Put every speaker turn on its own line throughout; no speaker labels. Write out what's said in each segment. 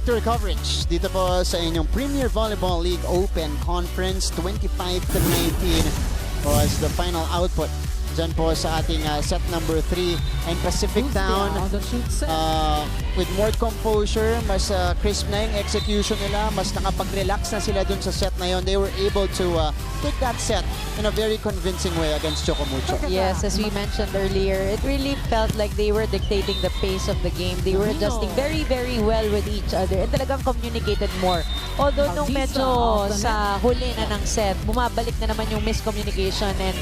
Back to our coverage dito po sa inyong Premier Volleyball League Open Conference. 25-19 was the final output dyan po sa ating set number 3. And PacificTown with more composure, mas crisp na yung execution nila, mas nakapag-relax na sila dun sa set na yun. They were able to take that set in a very convincing way against Choco Mucho.
Yes, as we mentioned earlier, it really felt like they were dictating the pace of the game. They were adjusting very, very well with each other and talagang communicated more. Although nung medyo sa huli na ng set, bumabalik na naman yung miscommunication and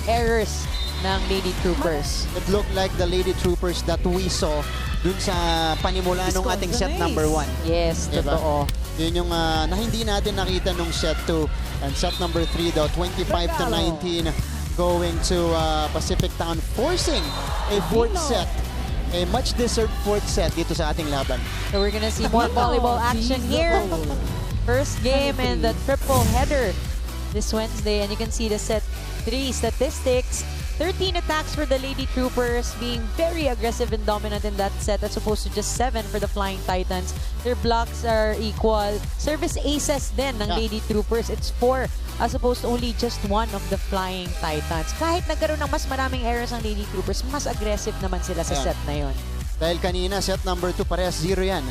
errors ng Lady Troopers.
It looked like the Lady Troopers that we saw dun sa panimula nung ating set number 1.
Yes,
diba?
totoo.
Yun yung na hindi natin nakita nung set 2. And set number 3 daw, 25-19 going to PacificTown, forcing a fourth set. A much-deserved fourth set dito sa ating laban.
So we're gonna see more volleyball action here. First game and the triple header this Wednesday. And you can see the set 3 statistics. 13 attacks for the Lady Troopers, being very aggressive and dominant in that set as opposed to just 7 for the Flying Titans. Their blocks are equal. Service aces din ng Lady Troopers. It's 4 as opposed to only just 1 of the Flying Titans. Kahit nagkaroon ng mas maraming errors ang Lady Troopers, mas aggressive naman sila sa set na yon.
Dahil kanina, set number 2 parehas 0 yan.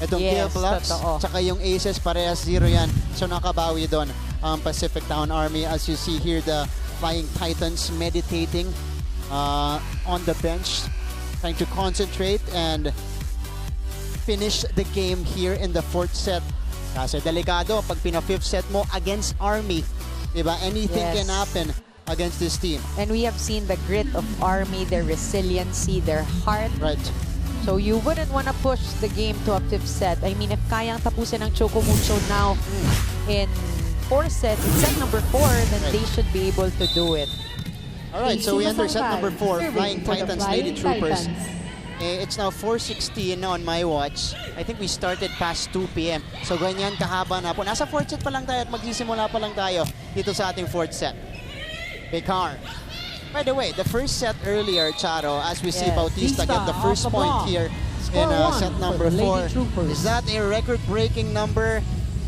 Itong kill blocks, tsaka yung aces parehas 0 yan. So nakabawi doon ang PacificTown Army. As you see here, the Flying Titans meditating on the bench, trying to concentrate and finish the game here in the fourth set. Kasi delikado pag pina-fifth set mo against Army, diba? Anything can happen against this team.
And we have seen the grit of Army, their resiliency, their heart.
Right.
So you wouldn't want to push the game to a fifth set. I mean, if kayang tapusin ng Choco Mucho now in fourth set, in set number 4, then they should be able to do it.
Alright, so we enter set number 4, Flying Titans, Lady Troopers. It's now 4:16 on my watch. I think we started past 2 p.m. So ganyan kahaba na po. Nasa fourth set pa lang tayo at magsisimula pa lang tayo dito sa ating fourth set. Bekar. By the way, the first set earlier, Charo, as we see Bautista get the first point here in set number 4. Is that a record-breaking number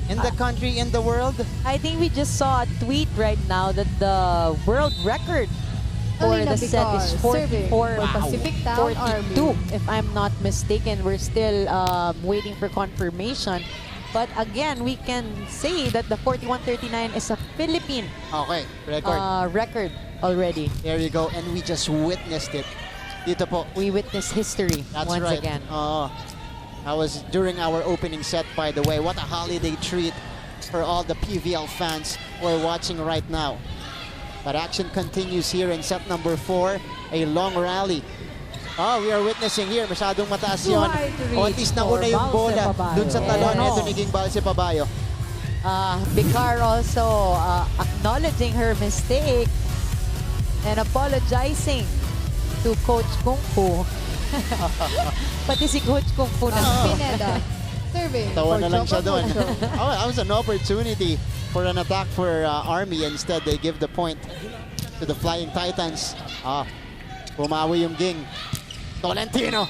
in the country, in the world?
I think we just saw a tweet right now that the world record for the set is 44-42, if I'm not mistaken. We're still waiting for confirmation. But again, we can say that the 41-39 is a Philippine record already.
There you go. And we just witnessed it. Dito po.
We witnessed history once again.
That was during our opening set, by the way. What a holiday treat for all the PVL fans who are watching right now. But action continues here in set number 4. A long rally. We are witnessing here. Masyadong mataas yun. O at least nauna yung bola dun sa talon. Ito naging Balse Pabayo.
Bekar also acknowledging her mistake and apologizing to Coach Kung Fu. Pati si Coach Kung Fu na Pineda.
Tawa na lang siya doon. That was an opportunity for an attack for Army. Instead, they give the point to the Flying Titans. Bumawi yung Ging. Tolentino.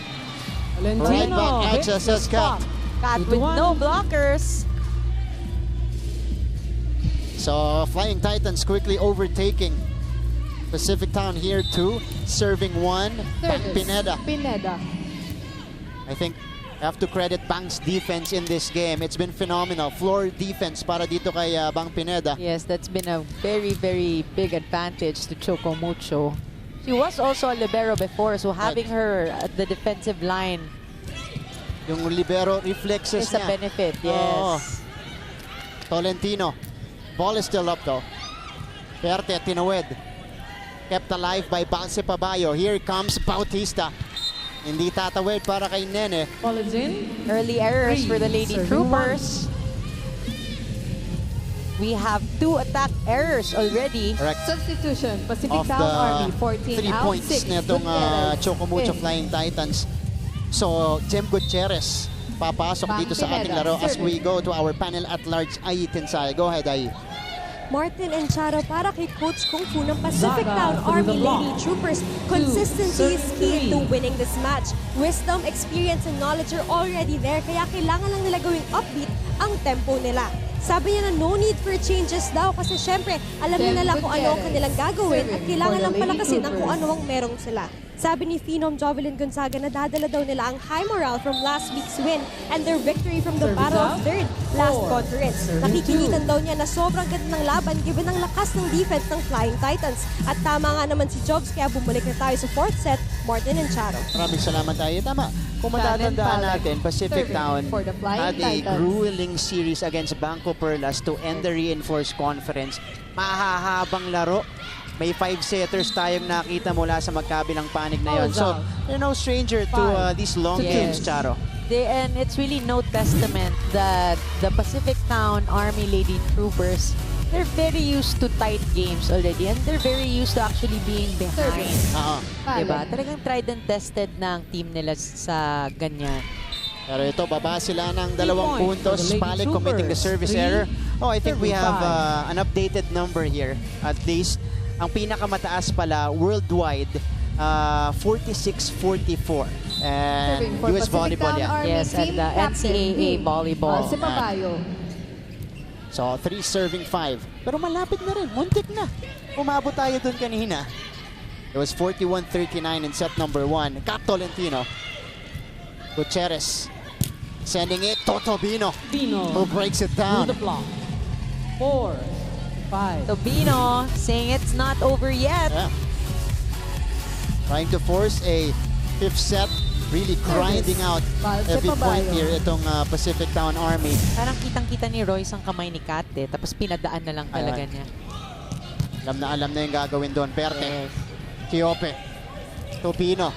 Right back, access as cut.
Cut with no blockers.
So, Flying Titans quickly overtaking PacificTown here too, serving 1. Bang Pineda. I think I have to credit Bang's defense in this game. It's been phenomenal. Floor defense para dito kay Bang Pineda.
Yes, that's been a very, very big advantage to Choco Mucho. She was also a libero before, so having her at the defensive line,
yung libero reflexes
is a benefit. Yes.
Tolentino. Ball is still up though. Perte tinawid. Kept alive by Balse Pabayo. Here comes Bautista. Hindi tatawid para kay Nene.
Early errors for the Lady Troopers. We have 2 attack errors already.
Correct.
Substitution.
Of
PacificTown Army, 14
3
out,
points
6
netong Choco Mucho Flying Titans. So, Jem Gutierrez papasok dito sa ating laro as we go to our panel at large. Ai Tinsay. Go ahead, Ai.
Martin and Charo para kay Coach Kung Fu ng PacificTown
Zaga
Army
through the block.
Lady Troopers. Consistency is key
serve
to winning this match. Wisdom, experience, and knowledge are already there, kaya kailangan lang nila gawing upbeat ang tempo nila. Sabi niya na no need for changes daw kasi syempre alam na nila kung ano ang kanilang gagawin at kailangan lang palakasin ang kung ano ang merong sila. Sabi ni Phenom Jovelyn Gonzaga na dadala daw nila ang high morale from last week's win and their victory from the Battle of Third last conference. Nakikinitan daw niya na sobrang ganda ng laban given ang lakas ng defense ng Flying Titans. At tama nga naman si Jobs kaya bumalik na tayo sa fourth set, Martin and Charo.
Maraming salamat tayo. Tama. Kung matatandaan natin, PacificTown
for the Flying
had a
Titans.
grueling series against Banco Perlas to end the Reinforced Conference. Mahahabang laro. May 5-setters tayong nakita mula sa magkabilang panig na yon. So, they're no stranger to these long games, Charo.
And it's really no testament that the PacificTown Army Lady Troopers, they're very used to tight games already and they're very used to actually being behind. Diba? Talagang tried and tested ng team nila sa ganyan.
Pero ito, baba sila ng 2 puntos. Palik committing the service error. Oh, I think we have an updated number here. At least, ang pinakamataas pala worldwide, 46-44. And US Volleyball yan.
Yes, and the NCAA Volleyball.
Si Pabayo.
So, 3 serving 5. Pero malapit na rin. Muntik na. Umabot tayo dun kanina. It was 41-39 in set number 1. Cap Tolentino. Gutierrez. Sending it. Totobino. Who breaks it down.
Through the block. 4, 5.
Tobino saying it's not over yet.
Yeah. Trying to force a 5th set. Really grinding out every point here itong PacificTown Army.
Parang kitang-kita ni Royce ang kamay ni Kat tapos pinadaan na lang talaga niya.
Alam na yung gagawin doon. Perte. Kiope. Tobino.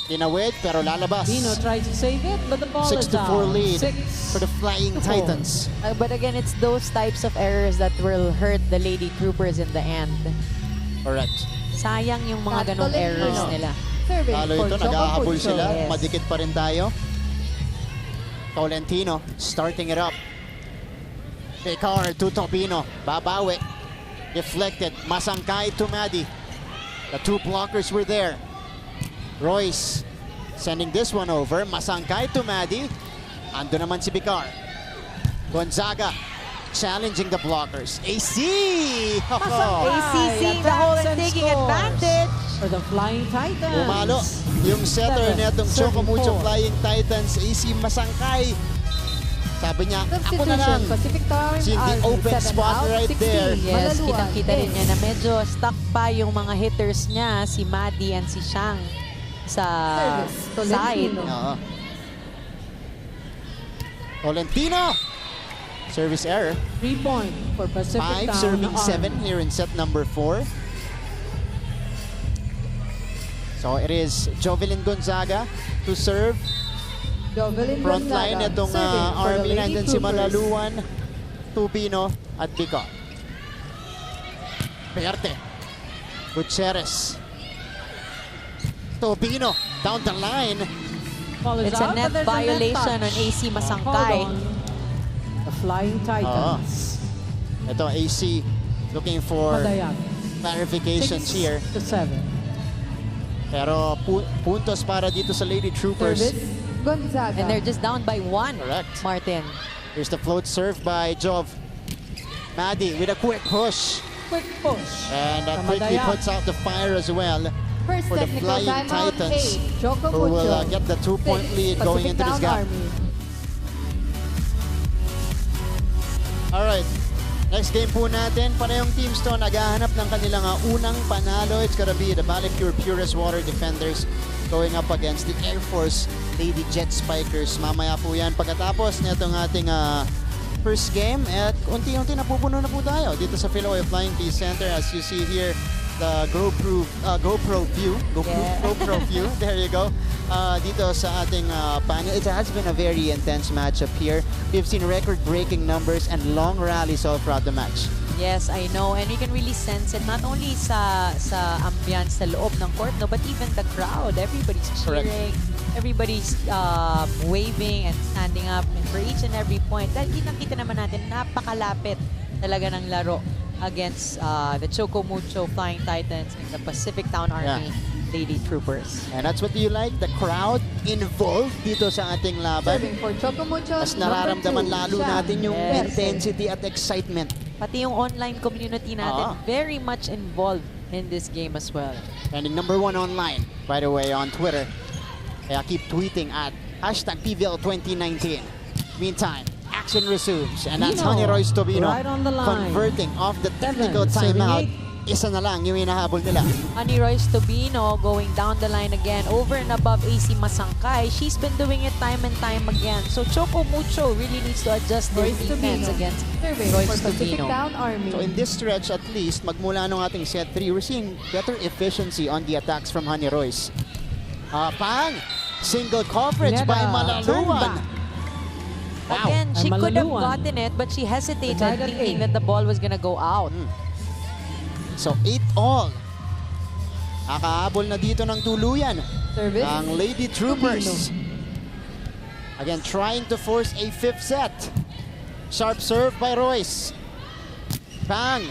Tinawid pero lalabas.
Tobino tried to save it, but the ball is
6-4
down.
lead for the Flying Titans.
But again, it's those types of errors that will hurt the Lady Troopers in the end.
Correct.
Sayang yung mga ganong errors nila.
Lalo ito, nag-ahabol sila.
Yes.
Madikit pa rin tayo. Tolentino starting it up. Picard to Tobino. Babawi. Deflected. Masangkay to Maddie. The 2 blockers were there. Royce sending this one over. Masangkay to Maddie. Ando naman si Picard. Gonzaga challenging the blockers. AC!
AC seeing the hole and taking advantage.
For the Flying Titans.
Umalo yung setter netong Choco Mucho Flying Titans, AC Masangkay. Sabi niya, ako na lang.
PacificTown
See the open spot right there.
Yes, kitang-kita rin niya na medyo stuck pa yung mga hitters niya, si Maddie and si Shang sa side.
Tolentino. Service error.
3 point for PacificTown.
5 serving 7 here in set number 4. So it is Jovelyn Gonzaga to serve. Front line itong Army. Nandun si Malaluan, Tubino at Bico. Perte. Gutierrez. Tubino down the line.
It's a net violation on AC Masangkay.
The Flying Titans.
Ito AC looking for clarifications here.
6-7.
Pero puntos para dito sa Lady Troopers.
Gonzaga.
And they're just down by 1.
Correct.
Martin.
Here's the float serve by Jov. Maddie with a quick push.
Quick push.
And quickly puts out the fire as well for the Flying Titans,
Choco
who will
Mucho.
get the 2-point lead going into this gap. Alright, next game po natin, panayong teams to naghahanap ng kanilang unang panalo. It's gonna be the Valley Pure Purest Water Defenders going up against the Air Force Lady Jet Spikers. Mamaya po yan pagkatapos nitong ating first game. At unti-unti napupuno na po tayo dito sa Philoe Flying Peace Center. As you see here, the GoPro view. GoPro view. There you go. Dito sa ating panel. It has been a very intense matchup here. We've seen record-breaking numbers and long rallies all throughout the match.
Yes, I know. And we can really sense it not only sa ambience sa loob ng court, no, but even the crowd. Everybody's cheering. Everybody's waving and standing up for each and every point. Dahil kitang-kita naman natin, napakalapit talaga ng laro against the Choco Mucho Flying Titans and the PacificTown Army Lady Troopers.
And that's what you like, the crowd involved dito sa ating laban.
Serving for Choco Mucho,
Mas nararamdaman
number 2,
lalo
Shang
natin yung
Berte.
intensity at excitement.
Pati yung online community natin, very much involved in this game as well.
Trending number 1 online, by the way, on Twitter. Kaya keep tweeting at #PVL2019. Meantime, action resumes. And that's
Nino,
Honey Royce Tobino
right on the line.
converting off the technical
Serving
timeout.
8.
Isa na lang yung hinahabol nila.
Honey Royce Tobino going down the line again, over and above AC Masangkay. She's been doing it time and time again. So Choco Mucho really needs to adjust their
Royce
defense
Tobino.
against
Serving
Royce
for
Tobino.
PacificTown Army.
So in this stretch, at least, magmula nung ating set 3, we're seeing better efficiency on the attacks from Honey Royce. Pang! Single coverage by
Pineda, turn
Malaluan.
back.
Wow.
Again, she could have
Malaluan.
gotten it, but she hesitated,
Tied at
thinking
8.
that the ball was gonna go out.
So 8-all. Nakahabol na dito ng tuluyan
Service.
ang Lady Troopers. Again, trying to force a 5th set. Sharp serve by Royce. Bang!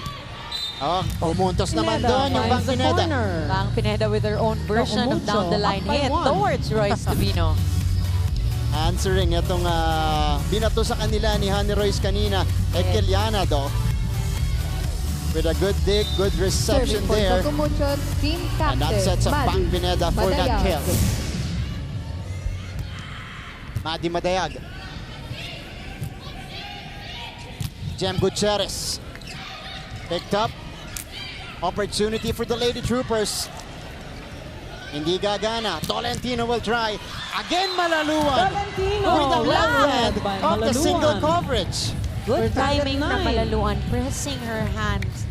Pumuntos naman
Pineda
doon yung Bang
finds the
Pineda.
corner.
Bang Pineda with her own version of
Mucho,
down the line
up by
hit
1.
towards Royce Tobino.
Answering itong binato sa kanila ni Honey Royce kanina. Ekeliana do. With a good dig, good reception
Serving for
there.
Choco Mucho, team
And that
captain,
sets up
Madi
Bang Pineda for that
Madayag.
kill. Madi Madayag. Jem Gutierrez. Picked up. Opportunity for the Lady Troopers. Hindi gagana. Tolentino will try. Again Malaluan.
Tolentino.
With the left
Wow.
hand
By
of the
Malaluan.
single coverage.
Good
We're tied at
timing from
9.
Malaluan, pressing her hands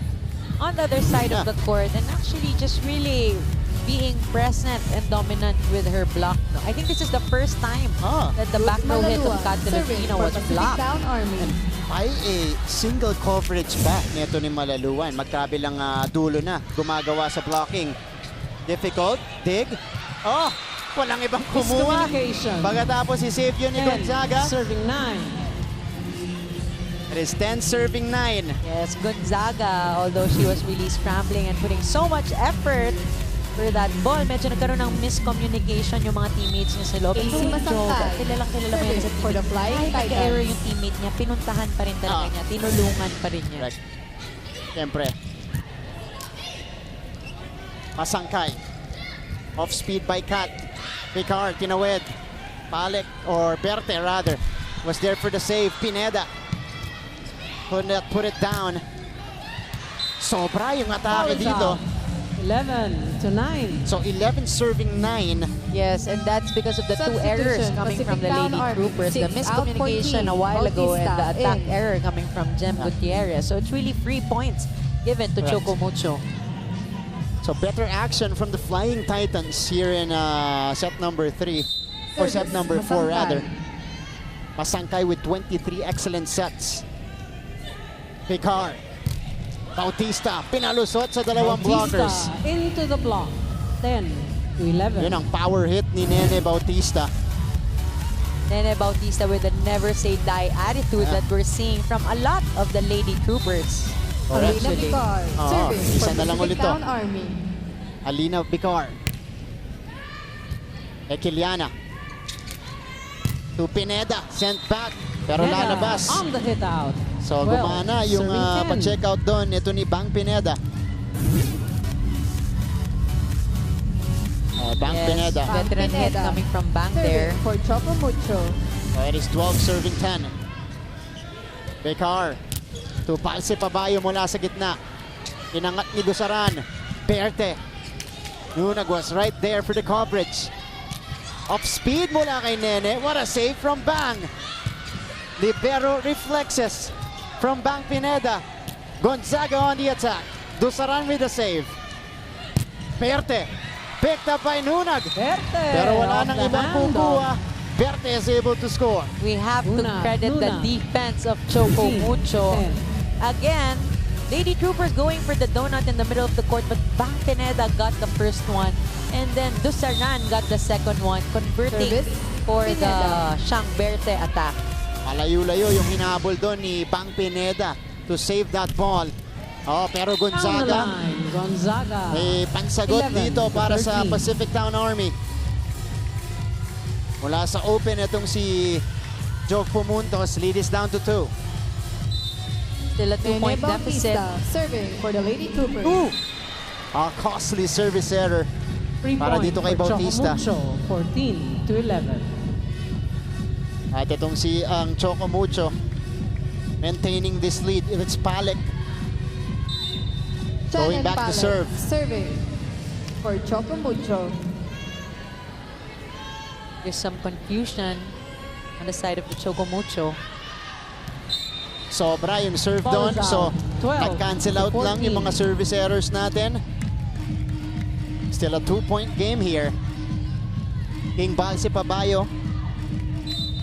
on the other side of the court and actually just really being present and dominant with her block. I think this is the first time that the back row hit of
Malaluan, serving
Catalina
for
was blocked.
PacificTown Army.
Ay single coverage back nito ni Malaluan. Magkabilang dulo na. Gumagawa sa blocking. Difficult. Dig. Walang ibang kumuha.
Miscommunication.
Pagkatapos si-save yun ni
10,
Gonzaga.
serving 9.
It is 10 serving 9.
Yes, Gonzaga, although she was really scrambling and putting so much effort for that ball, medyo nagkaroon ng miscommunication yung mga teammates niya sa loob.
AC
Si
Masangkay.
Joe, kilalang kilala mo yan sa
For the
team.
Flying
Kahit
Titans.
nag-error yung teammate niya, pinuntahan pa rin talaga niya, tinulungan pa rin niya.
Correct. Siyempre. Masangkay. Off speed by Kat. Picard, tinawid. Palek, or Berte rather, was there for the save. Pineda could not put it down. Sobra yung atake dito.
11-9.
So 11 serving 9.
Yes, and that's because of the two errors
Substitution,
coming from the
PacificTown
Lady
Army,
Troopers, the
6 out,
miscommunication
14,
a while ago, and the
Bautista
attack
in.
error coming from Jem Gutierrez. So it's really 3 points given to
Correct.
Choco Mucho.
So better action from the Flying Titans here in set number 3. Or set number 4 rather. Masangkay with 23 excellent sets. Picard. Bautista, pinalusot sa dalawang blockers.
Bautista into the block. 10-11.
Yun ang power hit ni Nene Bautista.
Nene Bautista with a never say die attitude that we're seeing from a lot of the Lady Troopers.
Correct.
Alina Picard,
Oo,
serving
isa
for
na lang ulit to.
PacificTown Army.
Alina Picard. Ekeliana. To Pineda, sent back. Pero
Pineda
lalabas.
on the hit out.
So
Well,
gumana yung
serving 10.
pa-check out doon. Ito ni Bang Pineda. Bang
Yes,
Pineda.
veteran hit
Pineda.
coming from Bang there.
Serving for Choco Mucho.
So it is 12 serving 10. Bekar. To Palse Pabayo mula sa gitna. Inangat ni Gusaran. Berte. Nunag was right there for the coverage. Off speed mula kay Nene. What a save from Bang. Libero reflexes from Bang Pineda. Gonzaga on the attack. Dusaran with the save. Berte. Picked up by Nunag.
Berte
Pero wala
off
nang
the
ibang
handle.
kukuha. Berte is able to score.
We have to
Luna,
credit the
Luna.
defense of Choco
15,
Mucho.
10.
Again, Lady Troopers going for the donut in the middle of the court, but Bang Pineda got the first one. And then Dusaran got the second one, converting
Service,
for
Pineda.
the Shang Berte attack.
Malayo-layo yung hinabol doon ni Bang Pineda. to save that ball. Oh, pero
Down the
Gonzaga,
line, Gonzaga.
may pansagot
11
dito
to
para sa
13.
PacificTown Army. Mula sa open, itong si Choco Mucho. Lead is down to 2.
Still a 2-point deficit.
Serving for the Lady Troopers.
Ooh! A costly service error.
3
para
points
dito kay
for Choco
Bautista.
Mucho, 14 to 11.
At itong si ang Choco Mucho maintaining this lead. It's Palek going back to serve.
Serving for Choco Mucho.
There's some confusion on the side of the Choco Mucho.
Sobra yung serve
Ball
doon.
is
So,
out. 12
nag-cancel
to
out lang yung
14.
mga service errors natin. Still a 2-point game here. King Balse Pabayo.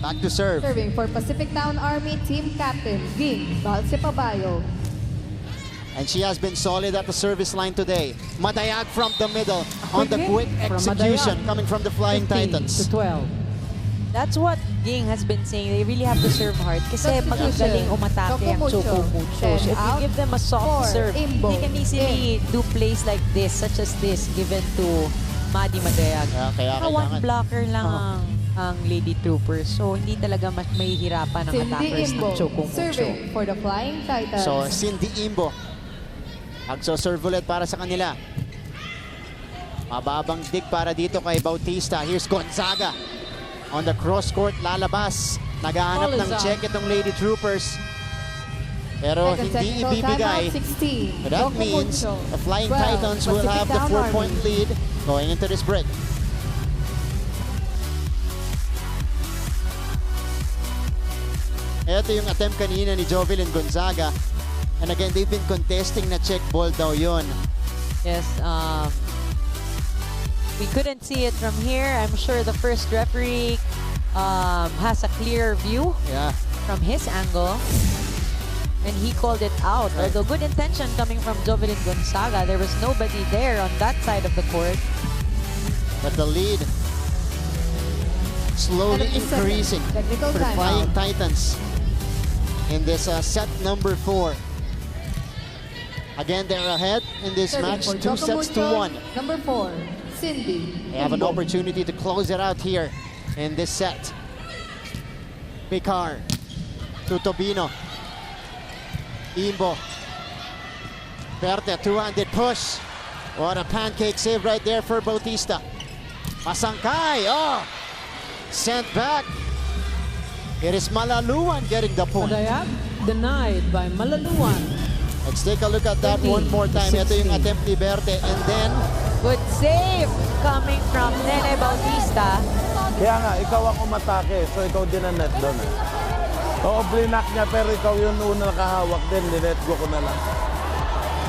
Back to serve.
Serving for PacificTown Army Team Captain Ging Balse Pabayo.
And she has been solid at the service line today. Madayag from the middle on the quick
From
execution
Madayag.
coming from the Flying
15
Titans.
to 12.
That's what Ging has been saying. They really have to serve hard kasi
Substitution.
magagaling umatake ang
Choco
Choco
Mucho.
Mucho.
Ten
So if you
out.
give them a soft
4,
serve,
Imbo.
they can easily do plays like this, such as this, given to Madi Madayag.
Kaya
One
kailangan.
blocker lang ang Lady Troopers. So hindi talaga mas mahihirapan ang
Cindy
attackers ng
Imbo.
Choco Mucho.
Serving for the Flying Titans.
So, Cindy Imbo. Magso-serve ulit para sa kanila. Mababang dig para dito kay Bautista. Here's Gonzaga. On the cross-court, lalabas. Nagahanap
Ball is
ng
out.
check itong Lady Troopers. Pero
Second
hindi
technical
ibibigay.
timeout, 16.
That
Choco
means
Mucho.
the Flying
12,
Titans will have the
PacificTown
4-point
Army.
lead going into this break. Ito yung attempt kanina ni Jovelyn Gonzaga. And again, they've been contesting na check ball daw yun.
Yes, we couldn't see it from here. I'm sure the first referee has a clear view
Yeah.
from his angle. And he called it out.
Right.
Although good intention coming from Jovelyn Gonzaga, there was nobody there on that side of the court.
But the lead slowly
And at the second,
increasing
technical
for the Flying
timeout.
Titans in this set number 4. Again, they're ahead in this
Serving
match,
for
2
Choco
sets to
Mucho.
1.
Number 4, Cindy.
They have an
Imbo.
opportunity to close it out here in this set. Picar to Tobino. Imbo. Verte, two-handed push. What a pancake save right there for Bautista. Masangkay, sent back. It is Malaluan getting the point.
Madayag denied by Malaluan.
Let's take a look at that
13
one more
to
time. Ito yung
16.
attempt ni Verte. And then,
Good save coming from Nene Bautista.
Kaya nga, ikaw ang umatake, so ikaw din ang net doon. Oo, blinak niya, pero ikaw yung una nakahawak din, linet go ko na lang.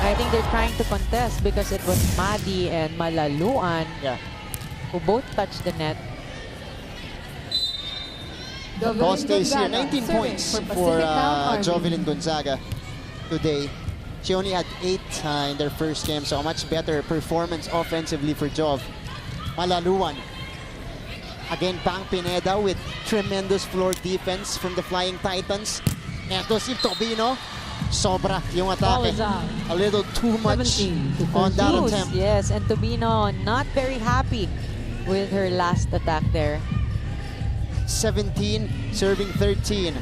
I think they're trying to contest because it was Madi and Malaluan
yeah.
who both touched the net.
Jovelyn
Ball stays here.
Gonzaga,
19
serving
points for
PacificTown Army.
Jovelyn Gonzaga today. She only had 8 in their first game, so a much better performance offensively for Jov. Malaluan. Again, Pang Pineda with tremendous floor defense from the Flying Titans. Eto si Tobino. Sobra yung
Ball
atake.
is out.
A little too much
17 to
on that
13.
attempt.
Yes, and Tobino not very happy with her last attack there.
17, serving 13.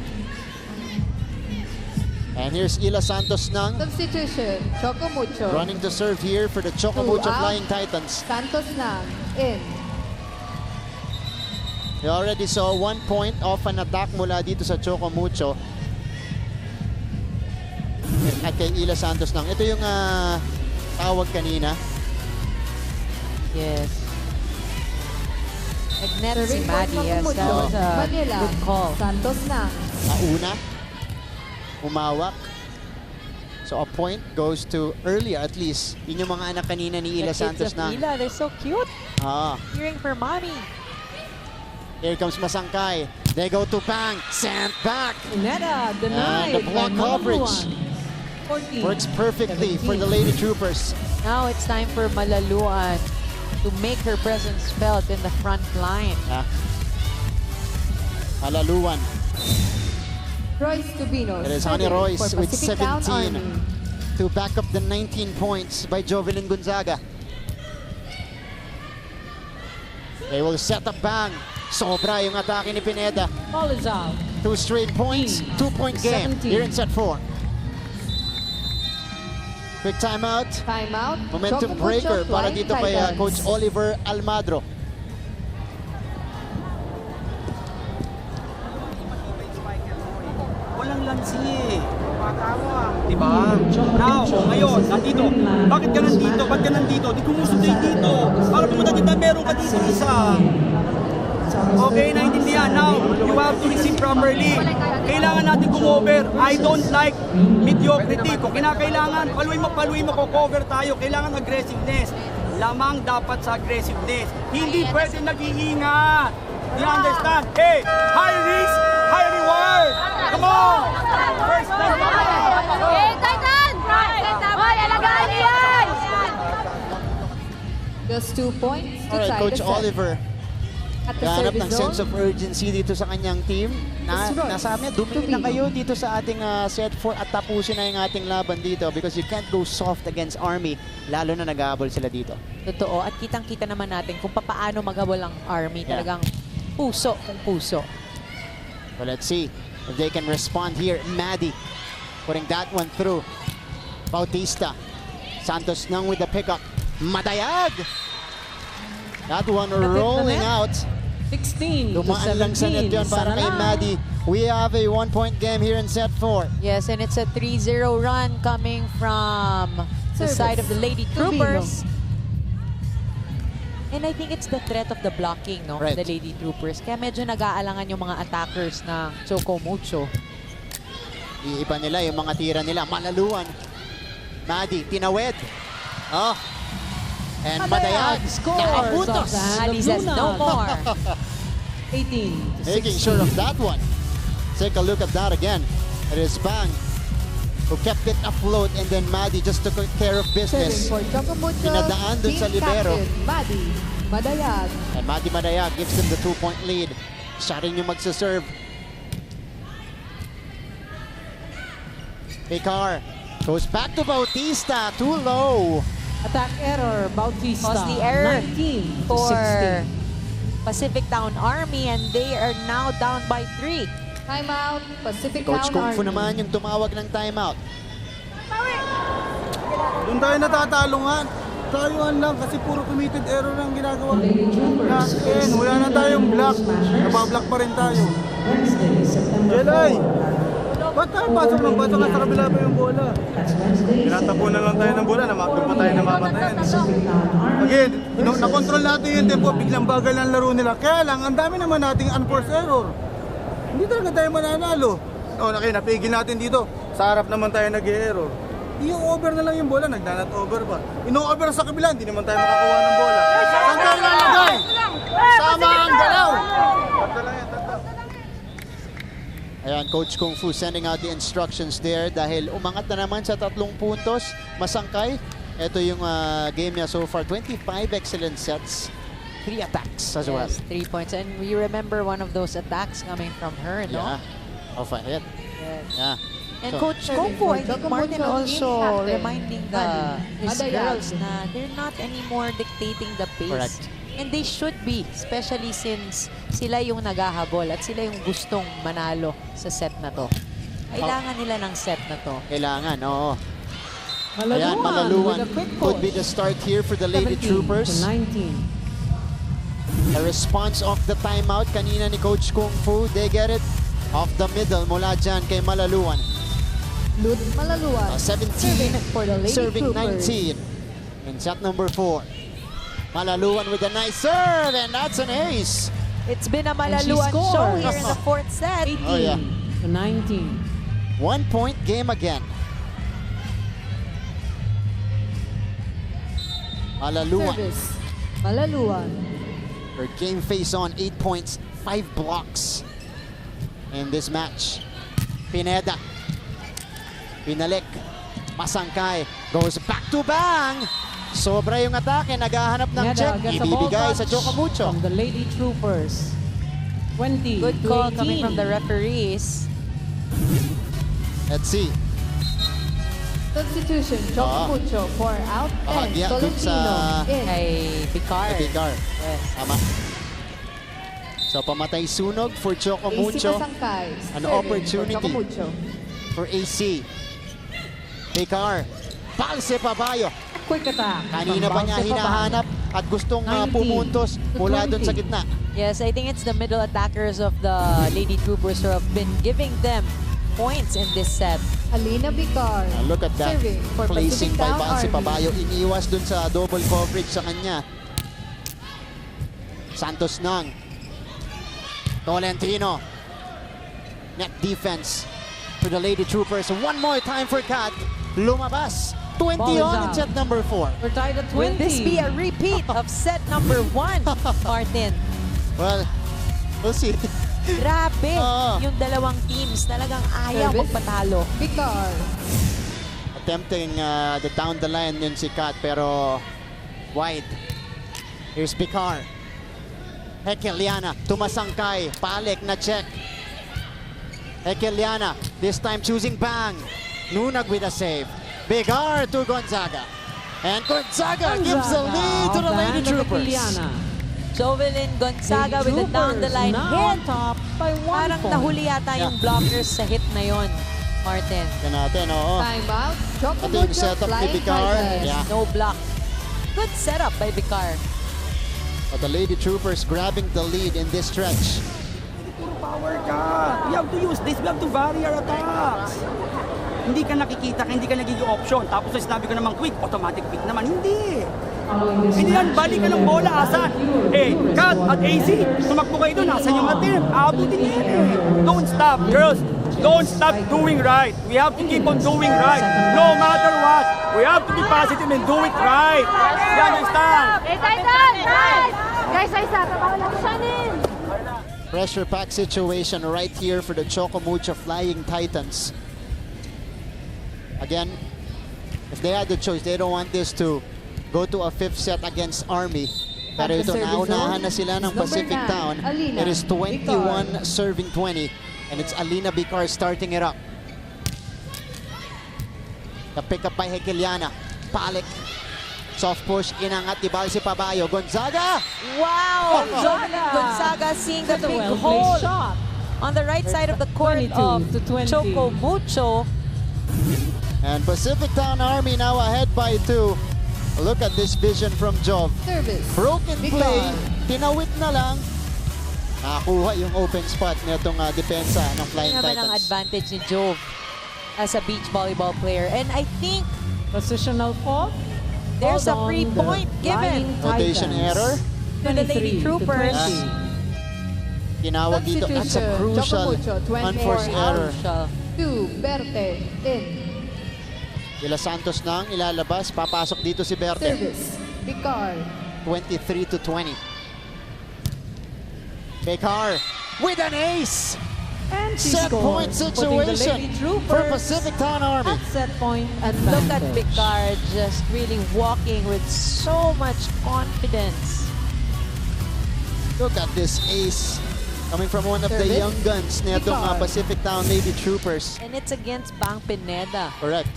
And here's Ila Santos Nang
Substitution, Choco Mucho.
running to serve here for the Choco Mucho
out.
Flying Titans.
Santos Nang, in.
We already saw 1 point off an attack mula dito sa Choco Mucho. At kay Ila Santos Nang. Ito yung tawag kanina.
Yes. Nagnet si
Serving for
Maddie.
Choco
Yes, that
Mucho.
was a
Manila,
good call.
Santos Nang.
Nauna. Umawak. So a point goes to earlier at least. Yun yung mga anak kanina ni Ila
The kids
Santos
of
Nang.
Ila, they're so cute.
Cheering
for mommy.
Here comes Masangkay. They go to Pang. Sent back.
Pineda denied
the block
by
coverage
Malaluan. 14.
Works perfectly for the
17.
Lady Troopers.
Now it's time for Malaluan to make her presence felt in the front line.
Yeah. Malaluan.
Royce Tubinos.
It is Honey
serving
Royce
for
with
PacificTown
17
Army.
to back up the 19 points by Jovelyn Gonzaga. They will set up bang. Sobra yung atake ni Pineda.
Ball is out.
2 straight points, 2-point game
17.
here in set 4. Quick timeout.
Timeout.
Momentum
Choco
breaker
Mucho
para
Flying
dito kay
Titans.
Coach Oliver Almadro.
Walang lansi. Diba? Now, ngayon, nandito. Bakit ka nandito? Ba't ka nandito? Di kumusog kayo dito. Para pumunta dito, meron ka dito isa. Okay, naintindihan. Now, you have to receive properly. Kailangan natin kumover. I don't like mediocrity. Kung kinakailangan, paluin mo, cover tayo. Kailangan aggressiveness. Lamang dapat sa aggressiveness. Hindi pwede nag-iingat. Do you understand? Hey, high risk, high reward. Come on! First time.
Just 2 points to
Alright,
tie
Coach
the set.
Oliver.
At the
Ganap
service
ng sense
zone,
of urgency dito sa kanyang team. Nasabi niya, dumili na kayo dito sa ating set 4 at tapusin na yung ating laban dito because you can't go soft against Army, lalo na nag-aabol sila dito.
Totoo. At kitang-kita naman natin kung paano mag-habol ang Army.
Yeah.
Talagang puso kung puso.
But let's see if they can respond here. Maddie putting that one through. Bautista. Santos nang with the pickup. Madayag! That one rolling out.
16 to
Dumaan lang sa net
17.
yun para kay Maddie. We have a 1-point game here in set 4.
Yes, and it's a 3-0 run coming from the
Service.
side of the Lady
Tubino.
Troopers. And I think it's the threat of the blocking, no?
Right.
The Lady Troopers. Kaya medyo nag-aalangan yung mga attackers ng Choco Mucho.
Iiba nila yung mga tira nila. Malaluan. Maddie, tinawid. Oh. And Madayag,
Scores
nakabutos.
off the hand
Ali
of
says
Luna.
no more.
18 to
Making
16.
sure of that one. Take a look at that again. It is Bang who kept it afloat, and then Maddie just took care of
serving
business.
for Choco Mucho,
Pinadaan dun sa
team
libero.
captain, Maddie Madayag.
And Maddie Madayag gives them the 2-point lead. Siya rin yung magsaserve. Picard goes back to Bautista. Too low.
Attack error, Bautista.
Costly error
19 to
for
16.
PacificTown Army, and they are now down by 3.
Timeout,
Coach
PacificTown
Kung Fu
Army.
naman yung tumawag ng timeout.
Doon tayo natatalo nga. Tayuan lang kasi puro committed error ang ginagawa natin. Wala na tayong block. Nabablock pa rin tayo. Jelay! Ba't tayo pasok ng bato nga sa kabila pa yung bola? Tinatapunan lang tayo ng bola. Doon pa tayo namamatayan. Again, nakontrol natin yung tempo. Biglang bagal ang laro nila. Kaya lang, ang dami naman nating unforced error. Hindi talaga tayo mananalo. Okay, napigil natin dito. Sa harap naman tayo nag-error. Yung over na lang yung bola, nagdanat over pa. Ino-over sa kabila, hindi naman tayo makakuha ng bola. Saan tayo lalagay? Sama ang galaw!
Ayan, Coach Kung Fu sending out the instructions there dahil umangat na naman sa 3 puntos. Masangkay. Ito yung game niya so far. 25 excellent sets. 3 attacks as well.
Yes, 3 points. And we remember one of those attacks coming from her, no?
Yeah. Oh, fine. Ayan.
Yes.
Yeah.
And
So,
Coach Kung Fu, I think
Choco
Martin
Mucho,
also
team captain,
reminding his
Madayag.
girls na they're not anymore dictating the pace.
Correct.
And they should be, especially since sila yung naghahabol at sila yung gustong manalo sa set na to. Kailangan nila ng set na to.
kailangan, oo.
Malaluan,
Ayan, Malaluan
with a quick
could be
push.
the start here for the Lady
17
Troopers.
to 19.
The response of the timeout kanina ni Coach Kung Fu. They get it off the middle mula dyan kay Malaluan.
Lut Malaluan.
17
for the Lady
serving
Troopers.
19 in set number 4. Malaluan with a nice serve, and that's an ace.
It's been a
And she
Malaluan show
scores.
here in the 4th set.
18
Oh, yeah.
to 19.
1-point game again. Malaluan,
Service, Malaluan.
her game face on 8 points, 5 blocks in this match. Pineda, pinalik, Masangkay, goes back to Bang. Sobra yung atake, naghahanap ng
Pineda
check,
gets a ball
ibibigay sa
touch
Choco Mucho.
from the Lady Troopers. 20
Good
to
call
18.
coming from the referees.
Let's see.
Substitution, Choco Mucho, 4 out, and
Bahagya dun
Tolentino in.
Kay Bicar.
Bigar.
Yes.
Tama. So pamatay sunog for Choco
AC
Mucho.
Pasangkay,
An
serving
opportunity.
for Choco Mucho.
For AC. Bigar. Balse Pabayo.
Quick attack.
Kanina
from
pa niya
Balse Pabayo.
hinahanap at gustong
19
pumuntos
to
mula dun
20.
sa gitna.
Yes, I think it's the middle attackers of the Lady Troopers who have been giving them points in this set.
Alina Bicar,
Look at that.
serving for
Placing by
PacificTown
Balse
Army.
Pabayo. Iniiwas dun sa double coverage sa kanya. Santos Nang. Tolentino. Net defense for the Lady Troopers. One more time for Kat. Lumabas. 20
Ball is
on in
out.
set number 4.
We're tied at 20.
Will this be a repeat of set number 1, Martin?
Well, we'll see.
Grabe!
Oo.
Yung dalawang teams talagang ayaw
Service.
magpatalo.
Bicar,
Attempting the down the line yun si Kat, pero wide. Here's Picar. Hekeliana, tumasangkay. Palik na check. Hekeliana, this time choosing bang. Nunag with a save. Bigar to Gonzaga. And Gonzaga gives a lead to the Lady Troopers.
Jovelyn Gonzaga with a down the line hit.
top by 1
Parang
point.
nahuli yata yung blockers sa hit na yon, Martin.
Yan natin, oo.
timeout, Choco
Ito yung
Mucho,
setup ni
Flying
Bicar.
Titans.
Yeah.
No block. Good setup by Bicar.
But the Lady Troopers grabbing the lead in this stretch.
Puro power ka. We have to use this. We have to vary our attacks. Hindi ka nakikita, hindi ka nagiging option. Tapos na sinabi ko naman quick, automatic quick naman. Hindi. Hindi yan, balik ka ng bola, asan? Eh, Kat at AC, tumakbo kayo doon, asan yung atin? Aabutin niya yan eh. Don't stop, girls. Don't stop doing right. We have to keep on doing right. No matter what. We have to be positive and do it right. You understand?
Guys, ay sa bawal ako siya nin.
Pressure pack situation right here for the Choco Mucho Flying Titans. Again, if they had the choice, they don't want this to go to a 5th set against Army. Pero ito, naunahan na sila ng PacificTown. It is 21 serving 20. And it's Alina Bicar starting it up. The pick up by Hekeliana. Palik. Soft push, inangat ni Balse Pabayo. Gonzaga!
Wow! Jovelyn Gonzaga seeing the big
well-placed
hole
shot.
on the right side of the court
22
of
to 20.
Choco Mucho.
And PacificTown Army now ahead by 2. Look at this vision from Jov.
Service,
Broken
Bicar.
play, tinawit na lang. Nakakuha yung open spot nitong depensa ng Flying
Naman ang
Titans.
advantage ni Jove as a beach volleyball player. And I think
Positional fault.
there's a
Hold on,
free
the
point given
Flying
Rotation
Titans.
error.
to the Lady
23 to
Troopers.
20.
Tinawag dito. That's a
Substitution,
crucial
Choco Mucho, 24
unforced error.
Siya.
2, Berte, in.
Ila Santos nang ilalabas. Papasok dito si Berte.
Service, Bicar,
23 to 20. Bekar with an ace.
And she
Set
scored,
point
putting the Lady
situation for
Troopers
PacificTown Army.
at set point
Look at
advantage.
Picard just really walking with so much confidence.
Look at this ace coming from one of the
Service.
young guns nitong
Bicar.
PacificTown Lady Troopers.
And it's against Bang Pineda.
Correct.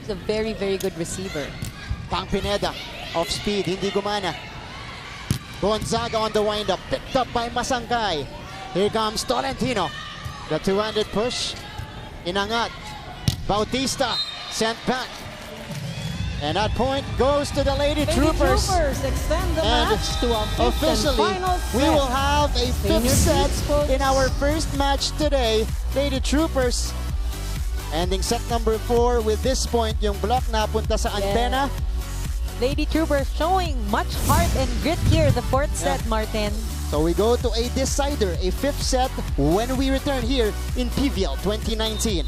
He's a very, very good receiver.
Pang Pineda, off speed, hindi gumana. Gonzaga on the windup, picked up by Masangkay. Here comes Tolentino. The two-handed push. Inangat. Bautista sent back. And that point goes to the Lady Troopers.
extend the
And
match to a fifth and
officially,
final set.
we will have a fifth
Senior
set
seats, folks.
in our first match today. Lady Troopers ending set number 4 with this point. Yung block na punta sa antena.
Lady Troopers showing much heart and grit here in the 4th set, Martin.
So we go to a decider, a 5th set when we return here in PVL 2019.